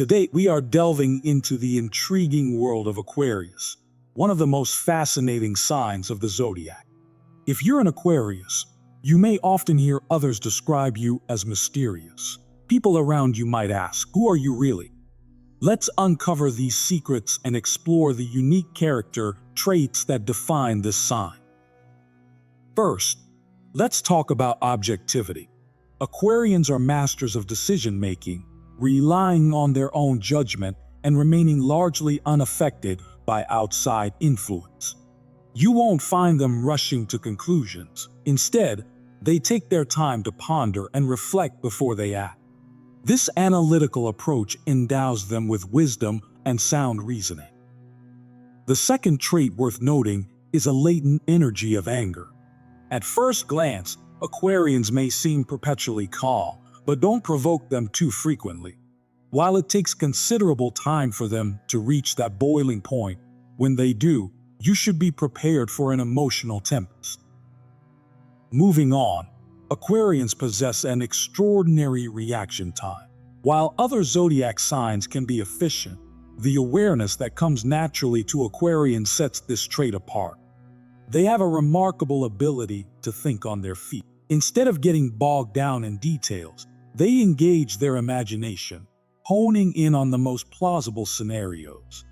Today, we are delving into the intriguing world of Aquarius, one of the most fascinating signs of the zodiac. If you're an Aquarius, you may often hear others describe you as mysterious. People around you might ask, who are you really? Let's uncover these secrets and explore the unique character traits that define this sign. First, let's talk about objectivity. Aquarians are masters of decision-making, relying on their own judgment and remaining largely unaffected by outside influence. You won't find them rushing to conclusions. Instead, they take their time to ponder and reflect before they act. This analytical approach endows them with wisdom and sound reasoning. The second trait worth noting is a latent energy of anger. At first glance, Aquarians may seem perpetually calm, but don't provoke them too frequently. While it takes considerable time for them to reach that boiling point, when they do, you should be prepared for an emotional tempest. Moving on, Aquarians possess an extraordinary reaction time. While other zodiac signs can be efficient, the awareness that comes naturally to Aquarians sets this trait apart. They have a remarkable ability to think on their feet. Instead of getting bogged down in details, they engage their imagination, honing in on the most plausible scenarios.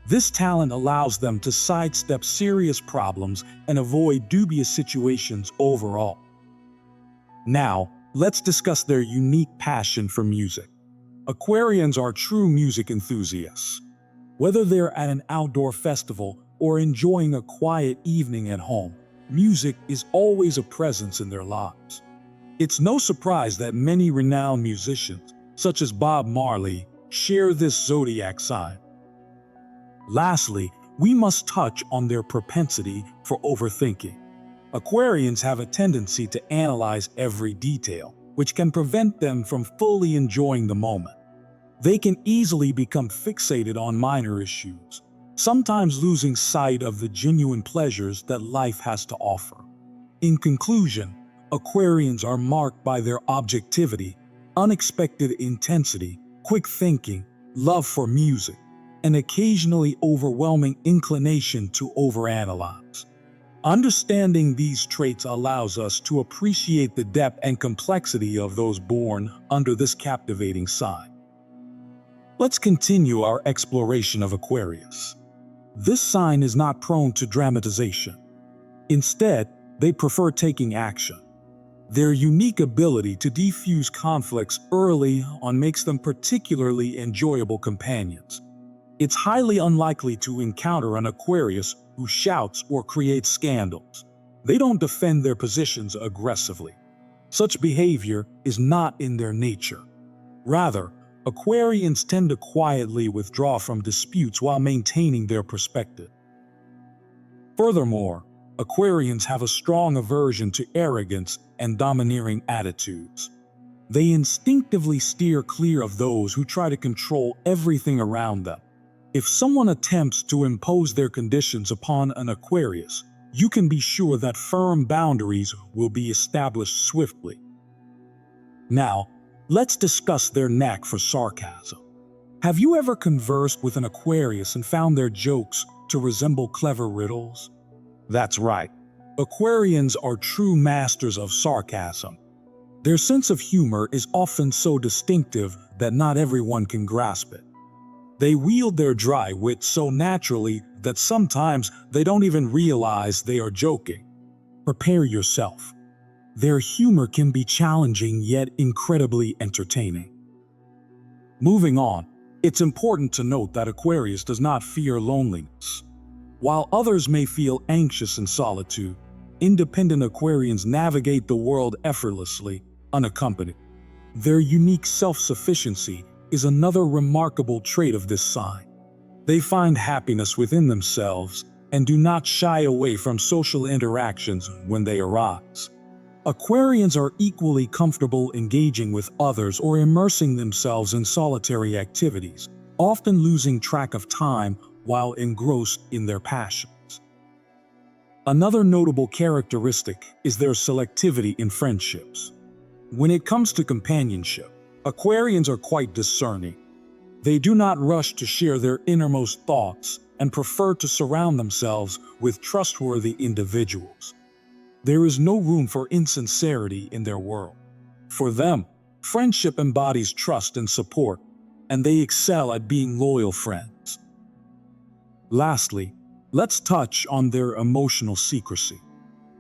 This talent allows them to sidestep serious problems and avoid dubious situations overall. Now, let's discuss their unique passion for music. Aquarians are true music enthusiasts. Whether they're at an outdoor festival or enjoying a quiet evening at home, music is always a presence in their lives. It's no surprise that many renowned musicians, such as Bob Marley, share this zodiac sign. Lastly, we must touch on their propensity for overthinking. Aquarians have a tendency to analyze every detail, which can prevent them from fully enjoying the moment. They can easily become fixated on minor issues, sometimes losing sight of the genuine pleasures that life has to offer. In conclusion, Aquarians are marked by their objectivity, unexpected intensity, quick thinking, love for music, and occasionally overwhelming inclination to overanalyze. Understanding these traits allows us to appreciate the depth and complexity of those born under this captivating sign. Let's continue our exploration of Aquarius. This sign is not prone to dramatization. Instead, they prefer taking action. Their unique ability to defuse conflicts early on makes them particularly enjoyable companions. It's highly unlikely to encounter an Aquarius who shouts or creates scandals. They don't defend their positions aggressively. Such behavior is not in their nature. Rather, Aquarians tend to quietly withdraw from disputes while maintaining their perspective. Furthermore, Aquarians have a strong aversion to arrogance and domineering attitudes. They instinctively steer clear of those who try to control everything around them. If someone attempts to impose their conditions upon an Aquarius, you can be sure that firm boundaries will be established swiftly. Now, let's discuss their knack for sarcasm. Have you ever conversed with an Aquarius and found their jokes to resemble clever riddles? That's right. Aquarians are true masters of sarcasm. Their sense of humor is often so distinctive that not everyone can grasp it. They wield their dry wit so naturally that sometimes they don't even realize they are joking. Prepare yourself. Their humor can be challenging yet incredibly entertaining. Moving on, it's important to note that Aquarius does not fear loneliness. While others may feel anxious in solitude, independent Aquarians navigate the world effortlessly, unaccompanied. Their unique self-sufficiency is another remarkable trait of this sign. They find happiness within themselves and do not shy away from social interactions when they arise. Aquarians are equally comfortable engaging with others or immersing themselves in solitary activities, often losing track of time while engrossed in their passions. Another notable characteristic is their selectivity in friendships. When it comes to companionship, Aquarians are quite discerning. They do not rush to share their innermost thoughts and prefer to surround themselves with trustworthy individuals. There is no room for insincerity in their world. For them, friendship embodies trust and support, and they excel at being loyal friends. Lastly, let's touch on their emotional secrecy.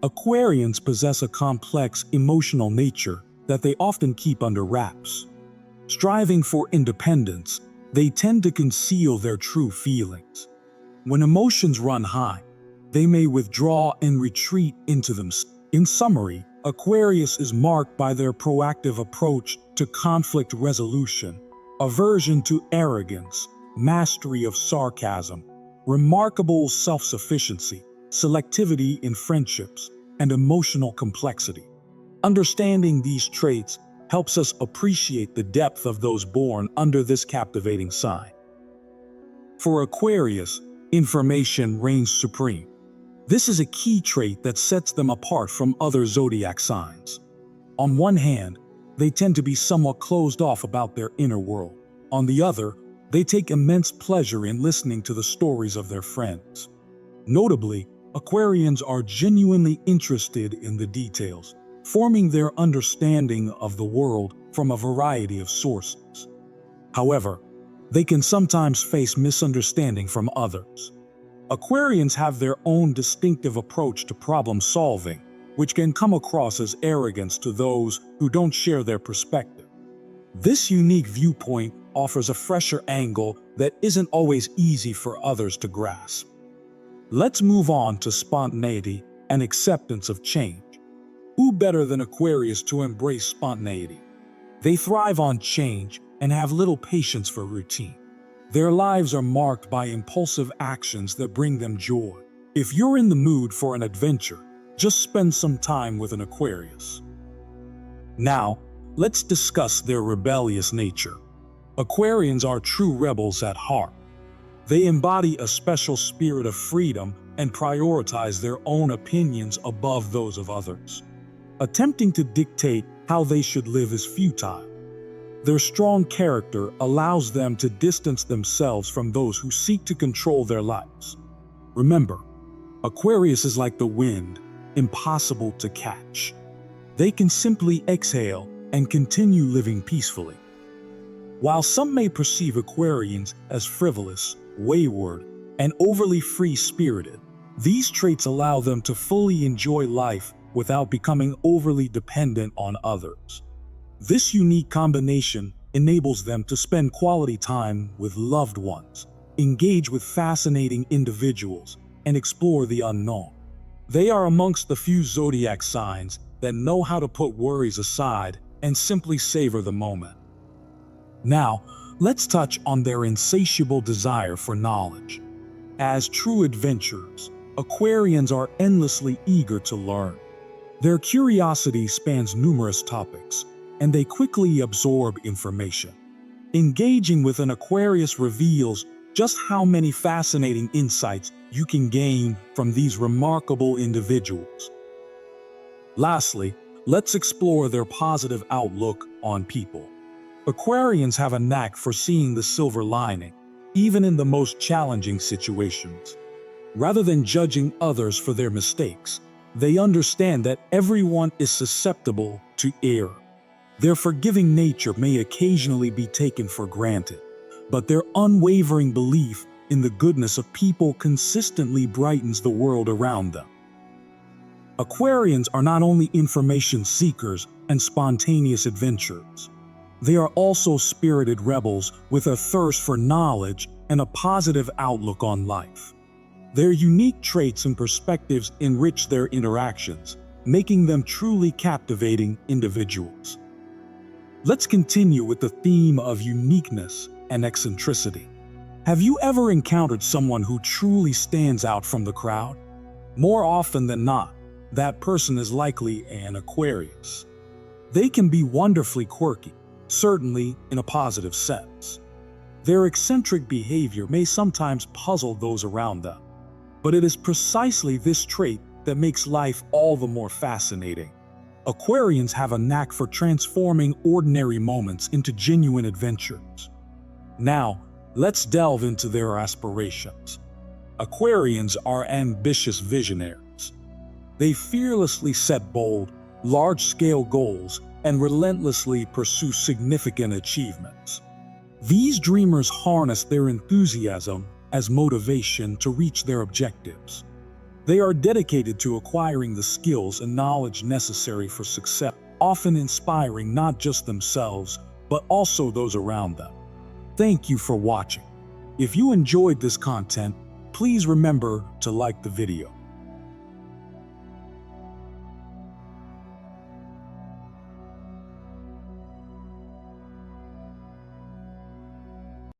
Aquarians possess a complex emotional nature that they often keep under wraps. Striving for independence, they tend to conceal their true feelings. When emotions run high, they may withdraw and retreat into themselves. In summary, Aquarius is marked by their proactive approach to conflict resolution, aversion to arrogance, mastery of sarcasm, remarkable self-sufficiency, selectivity in friendships, and emotional complexity. Understanding these traits helps us appreciate the depth of those born under this captivating sign. For Aquarius, information reigns supreme. This is a key trait that sets them apart from other zodiac signs. On one hand, they tend to be somewhat closed off about their inner world. On the other, they take immense pleasure in listening to the stories of their friends. Notably, Aquarians are genuinely interested in the details, forming their understanding of the world from a variety of sources. However, they can sometimes face misunderstanding from others. Aquarians have their own distinctive approach to problem solving, which can come across as arrogance to those who don't share their perspective. This unique viewpoint offers a fresher angle that isn't always easy for others to grasp. Let's move on to spontaneity and acceptance of change. Who better than Aquarius to embrace spontaneity? They thrive on change and have little patience for routine. Their lives are marked by impulsive actions that bring them joy. If you're in the mood for an adventure, just spend some time with an Aquarius. Now, let's discuss their rebellious nature. Aquarians are true rebels at heart. They embody a special spirit of freedom and prioritize their own opinions above those of others. Attempting to dictate how they should live is futile. Their strong character allows them to distance themselves from those who seek to control their lives. Remember, Aquarius is like the wind, impossible to catch. They can simply exhale and continue living peacefully. While some may perceive Aquarians as frivolous, wayward, and overly free-spirited, these traits allow them to fully enjoy life without becoming overly dependent on others. This unique combination enables them to spend quality time with loved ones, engage with fascinating individuals, and explore the unknown. They are amongst the few zodiac signs that know how to put worries aside and simply savor the moment. Now, let's touch on their insatiable desire for knowledge. As true adventurers, Aquarians are endlessly eager to learn. Their curiosity spans numerous topics, and they quickly absorb information. Engaging with an Aquarius reveals just how many fascinating insights you can gain from these remarkable individuals. Lastly, let's explore their positive outlook on people. Aquarians have a knack for seeing the silver lining, even in the most challenging situations. Rather than judging others for their mistakes, they understand that everyone is susceptible to error. Their forgiving nature may occasionally be taken for granted, but their unwavering belief in the goodness of people consistently brightens the world around them. Aquarians are not only information seekers and spontaneous adventurers. They are also spirited rebels with a thirst for knowledge and a positive outlook on life. Their unique traits and perspectives enrich their interactions, making them truly captivating individuals. Let's continue with the theme of uniqueness and eccentricity. Have you ever encountered someone who truly stands out from the crowd? More often than not, that person is likely an Aquarius. They can be wonderfully quirky, certainly in a positive sense. Their eccentric behavior may sometimes puzzle those around them, but it is precisely this trait that makes life all the more fascinating. Aquarians have a knack for transforming ordinary moments into genuine adventures. Now, let's delve into their aspirations. Aquarians are ambitious visionaries. They fearlessly set bold, large-scale goals and relentlessly pursue significant achievements. These dreamers harness their enthusiasm as motivation to reach their objectives. They are dedicated to acquiring the skills and knowledge necessary for success, often inspiring not just themselves, but also those around them. Thank you for watching. If you enjoyed this content, please remember to like the video.